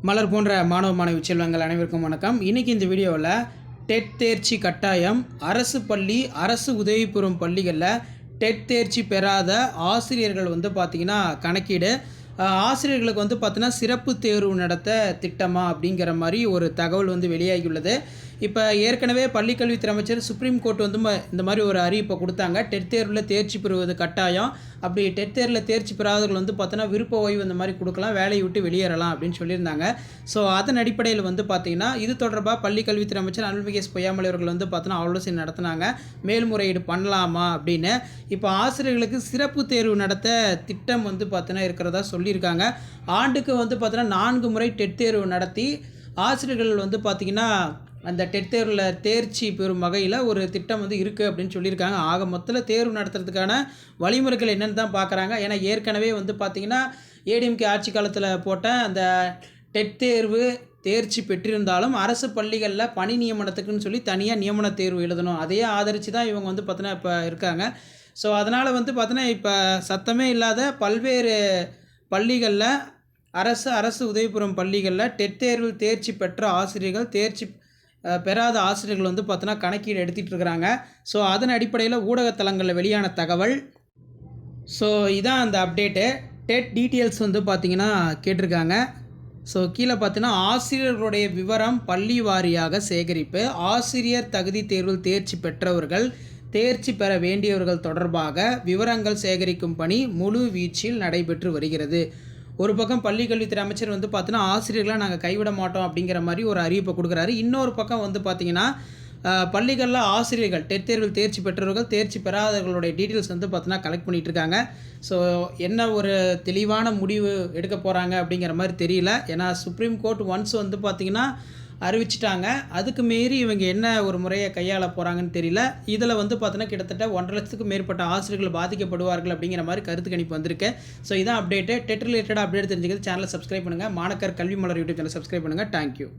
மலர் போன்ற மாணவ மாணவி செல்வங்கள் அனைவருக்கும் வணக்கம். இன்றைக்கி இந்த வீடியோவில் டெட் தேர்ச்சி கட்டாயம், அரசு பள்ளி, அரசு உதவி பெறும் பள்ளிகளில் டெட் தேர்ச்சி பெறாத ஆசிரியர்கள் பார்த்திங்கன்னா கணக்கீடு, ஆசிரியர்களுக்கு பார்த்தீங்கன்னா சிறப்பு தேர்வு நடத்த திட்டமா அப்படிங்கிற மாதிரி ஒரு தகவல் வெளியாகியுள்ளது. இப்போ ஏற்கனவே பள்ளிக்கல்வித்துறை அமைச்சர் சுப்ரீம் கோர்ட் இந்த மாதிரி ஒரு அறிவிப்பை கொடுத்தாங்க. டெட் தேர்வில் தேர்ச்சி பெறுவது கட்டாயம், அப்படி டெட் தேர்வில் தேர்ச்சி பெறாதவர்கள் பார்த்தீங்கன்னா விருப்ப ஓய்வு இந்த மாதிரி கொடுக்கலாம், வேலையை விட்டு வெளியேறலாம் அப்படின்னு சொல்லியிருந்தாங்க. ஸோ அதன் அடிப்படையில் பார்த்தீங்கன்னா இது தொடர்பாக பள்ளிக்கல்வித்துறை அமைச்சர் அருள்மிகு பொய்யாமொழி அவர்கள் பார்த்தீங்கன்னா ஆலோசனை நடத்தினாங்க, மேல்முறையீடு பண்ணலாமா அப்படின்னு. இப்போ ஆசிரியர்களுக்கு சிறப்பு தேர்வு நடத்த திட்டம் பார்த்தீங்கன்னா இருக்கிறதா சொல்லியிருக்காங்க. ஆண்டுக்கு பார்த்தீங்கன்னா 4 முறை டெட் தேர்வு நடத்தி ஆசிரியர்கள் பார்த்திங்கன்னா அந்த டெட் தேர்வில் தேர்ச்சி பெறும் வகையில் ஒரு திட்டம் இருக்குது அப்படின்னு சொல்லியிருக்காங்க. ஆக மொத்தத்தில் தேர்வு நடத்துறதுக்கான வழிமுறைகள் என்னென்னு தான் பார்க்குறாங்க. ஏன்னா ஏற்கனவே பார்த்திங்கன்னா ஏடிஎம்கே ஆட்சி காலத்தில் போட்ட அந்த டெட் தேர்வு தேர்ச்சி பெற்றிருந்தாலும் அரசு பள்ளிகளில் பணி நியமனத்துக்குன்னு சொல்லி தனியாக நியமன தேர்வு எழுதணும், அதையே ஆதரித்து தான் இவங்க பார்த்தீங்கன்னா இப்போ இருக்காங்க. ஸோ அதனால் பார்த்தீங்கன்னா இப்போ சத்தமே இல்லாத பல்வேறு பள்ளிகளில் அரசு உதவி பெறும் பள்ளிகளில் டெட் தேர்வில் தேர்ச்சி பெற்ற ஆசிரியர்கள், தேர்ச்சி பெறாத ஆசிரியர்கள் பார்த்தீங்கன்னா கணக்கீடு எடுத்துகிட்டு இருக்கிறாங்க. ஸோ அதன் அடிப்படையில் ஊடகத்தலங்களில் வெளியான தகவல். ஸோ இதான் அந்த அப்டேட்டு. டெட் டீட்டெயில்ஸ் பார்த்திங்கன்னா கேட்டிருக்காங்க. ஸோ கீழே பார்த்தீங்கன்னா ஆசிரியர்களுடைய விவரம் பள்ளி வாரியாக சேகரிப்பு, ஆசிரியர் தகுதி தேர்வில் தேர்ச்சி பெற்றவர்கள், தேர்ச்சி பெற வேண்டியவர்கள் தொடர்பாக விவரங்கள் சேகரிக்கும் பணி முழு வீச்சில் நடைபெற்று வருகிறது. ஒரு பக்கம் பள்ளிக்கல்வித்துறை அமைச்சர் பார்த்தீங்கன்னா ஆசிரியர்களை நாங்கள் கைவிட மாட்டோம் அப்படிங்கிற மாதிரி ஒரு அறிவிப்பை கொடுக்குறாரு. இன்னொரு பக்கம் பார்த்திங்கன்னா பள்ளிகளில் ஆசிரியர்கள் டெட் தேர்வில் தேர்ச்சி பெற்றவர்கள், தேர்ச்சி பெறாதவர்களுடைய டீட்டெயில்ஸ் பார்த்தீங்கன்னா கலெக்ட் பண்ணிகிட்டு இருக்காங்க. ஸோ என்ன ஒரு தெளிவான முடிவு எடுக்க போகிறாங்க அப்படிங்கிற மாதிரி தெரியல. ஏன்னா சுப்ரீம் கோர்ட் ஒன்ஸ் பார்த்திங்கன்னா அறிவிச்சிட்டாங்க, அதுக்கு மீறி இவங்க என்ன ஒரு முறையை கையாள போகிறாங்கன்னு தெரியல. இதில் பார்த்தீங்கன்னா கிட்டத்தட்ட 1.5 லட்சத்துக்கும் மேற்பட்ட ஆசிரியர்கள் பாதிக்கப்படுவார்கள் அப்படிங்கிற மாதிரி கருத்து கணிப்பு வந்திருக்கு. ஸோ இதான் அப்டேட்டு. டெட் ரிலேட்டடாக அப்டேட் தெரிஞ்சுக்கிறது சேனலை சப்ஸ்கிரைப் பண்ணுங்கள். மாணக்கர் கல்வி மலர் யூடியூப் சேனல் சப்ஸ்கிரைப் பண்ணுங்கள். தேங்க்யூ.